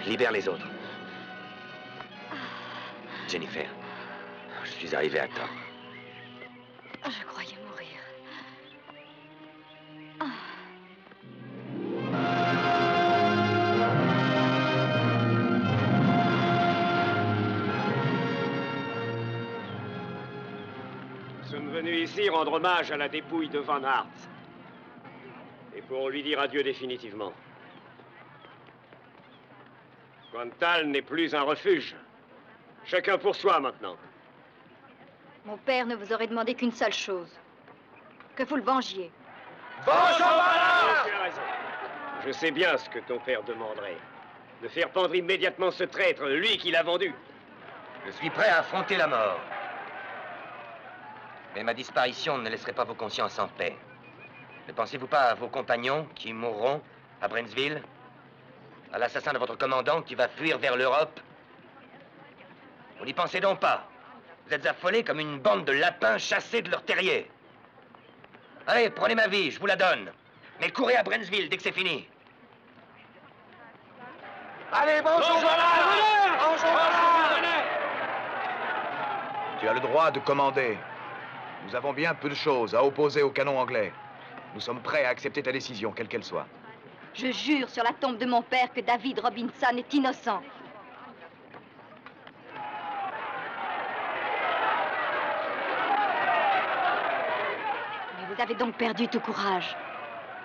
libère les autres. Jennifer, je suis arrivé à temps. Je croyais mourir. Nous sommes venus ici rendre hommage à la dépouille de Van Hart. Et pour lui dire adieu définitivement. Guantal n'est plus un refuge. Chacun pour soi maintenant. Mon père ne vous aurait demandé qu'une seule chose. Que vous le vengiez. Tu as raison. Je sais bien ce que ton père demanderait. De faire pendre immédiatement ce traître, lui qui l'a vendu. Je suis prêt à affronter la mort. Mais ma disparition ne laisserait pas vos consciences en paix. Ne pensez-vous pas à vos compagnons qui mourront à Brentsville? À l'assassin de votre commandant qui va fuir vers l'Europe? Vous n'y pensez donc pas. Vous êtes affolés comme une bande de lapins chassés de leur terrier. Allez, prenez ma vie, je vous la donne. Mais courez à Brentsville dès que c'est fini. Allez, bonjour, Tu as le droit de commander. Nous avons bien peu de choses à opposer au canon anglais. Nous sommes prêts à accepter ta décision, quelle qu'elle soit. Je jure sur la tombe de mon père que David Robinson est innocent. Mais vous avez donc perdu tout courage.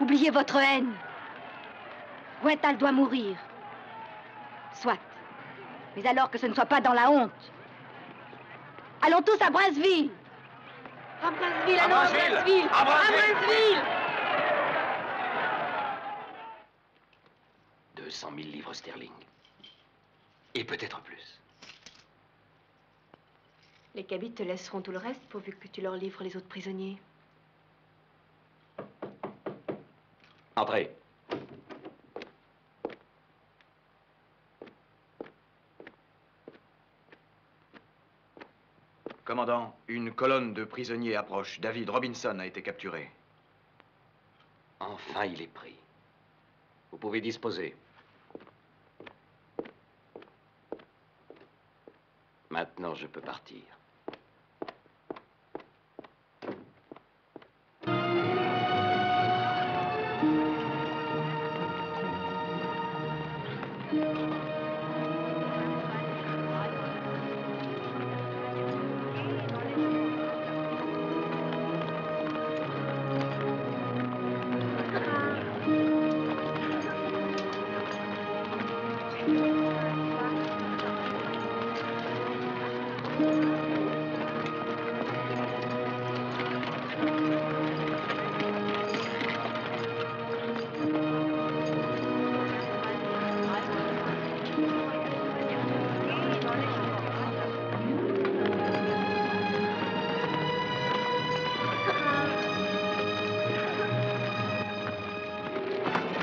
Oubliez votre haine. Guental doit mourir. Soit. Mais alors que ce ne soit pas dans la honte. Allons tous à Brentsville. À Brentsville, allons à Brentsville. À Brentsville. 200 000 livres sterling. Et peut-être plus. Les cabis te laisseront tout le reste pourvu que tu leur livres les autres prisonniers. Entrez. Commandant, une colonne de prisonniers approche. David Robinson a été capturé. Enfin, il est pris. Vous pouvez disposer. Maintenant, je peux partir.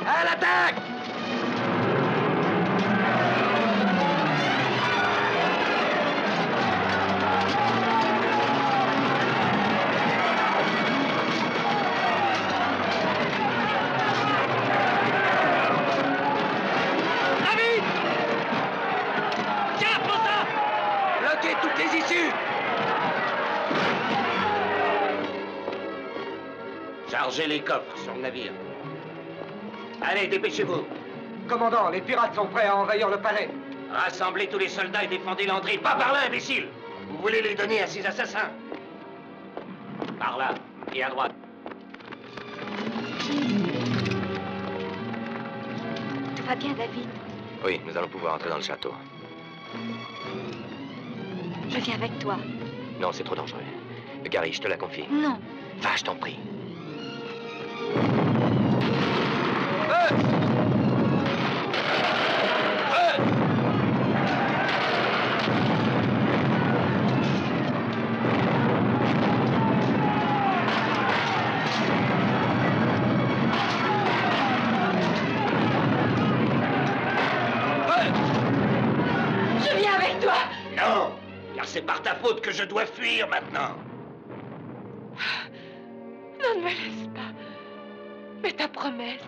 À l'attaque! David! Tiens, prends ça! Bloquez toutes les issues! Chargez les coffres sur le navire. Allez, dépêchez-vous. Commandant, les pirates sont prêts à envahir le palais. Rassemblez tous les soldats et défendez l'entrée. Pas par là, imbécile. Vous voulez les donner à ces assassins. Par là, et à droite. Tout va bien, David? Oui, nous allons pouvoir entrer dans le château. Je viens avec toi. Non, c'est trop dangereux. Gary, je te la confie. Non. Va, je t'en prie. Je viens avec toi. Non, car c'est par ta faute que je dois fuir maintenant. Non, ne me laisse pas. Mais ta promesse.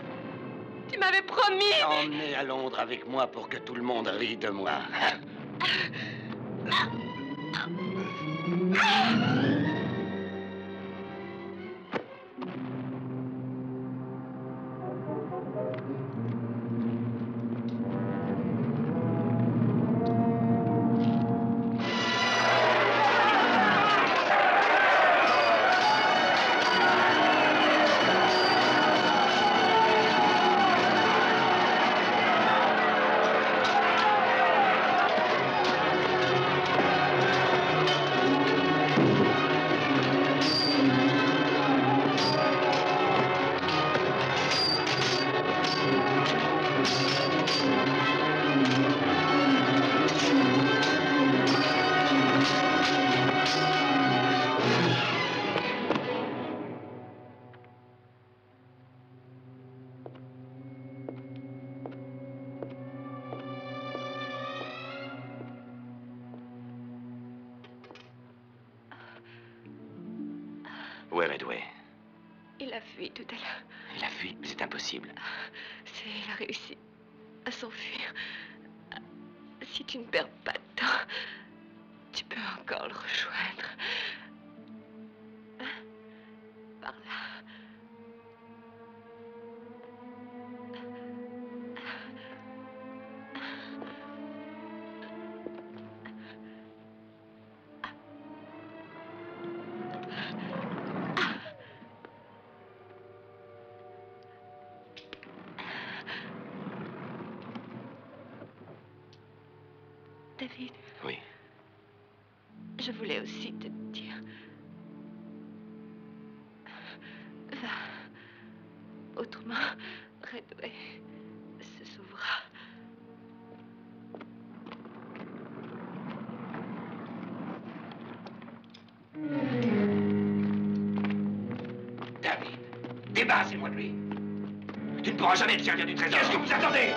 Tu m'avais promis. Emmenez à Londres avec moi pour que tout le monde rie de moi. Où est Redway? Il a fui tout à l'heure. Il a fui, mais c'est impossible. Il a réussi à s'enfuir. Si tu ne perds pas de temps, tu peux encore le rejoindre. Par là. David. Oui. Je voulais aussi te dire. Va. Autrement, Redway se sauvera. David, débarrassez-moi de lui. Tu ne pourras jamais te servir du trésor. Qu'est-ce que vous attendez?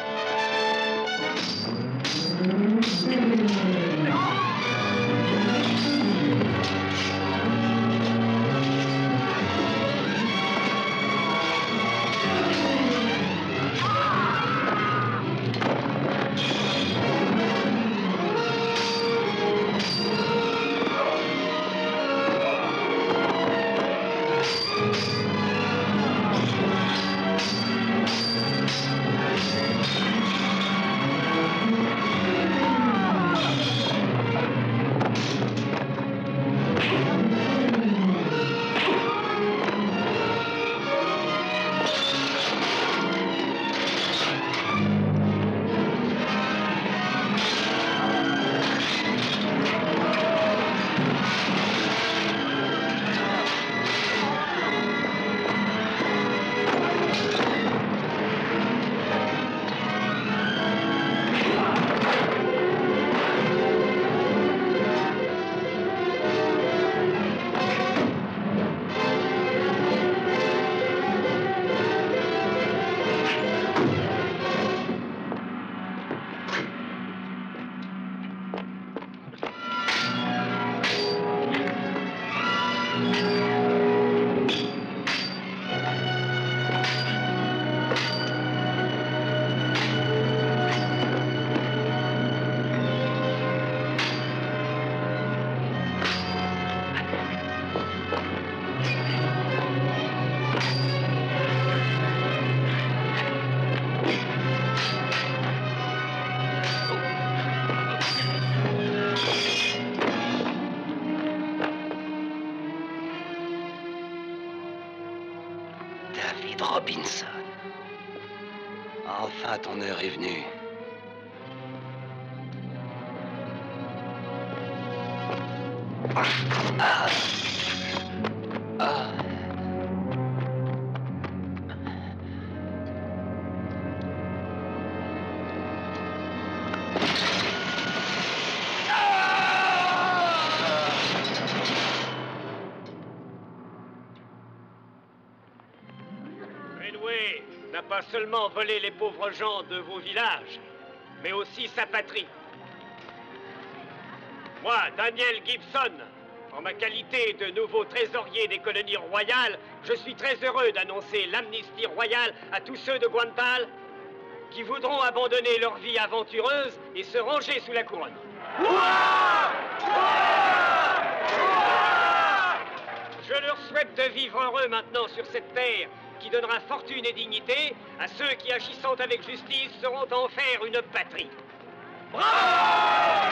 David Robinson. Enfin, ton heure est venue. Ah. Ah. Redway n'a pas seulement volé les pauvres gens de vos villages, mais aussi sa patrie. Moi, Daniel Gibson, en ma qualité de nouveau trésorier des colonies royales, je suis très heureux d'annoncer l'amnistie royale à tous ceux de Guantal qui voudront abandonner leur vie aventureuse et se ranger sous la couronne. Je leur souhaite de vivre heureux maintenant sur cette terre qui donnera fortune et dignité à ceux qui, agissant avec justice, sauront en faire une patrie. Bravo!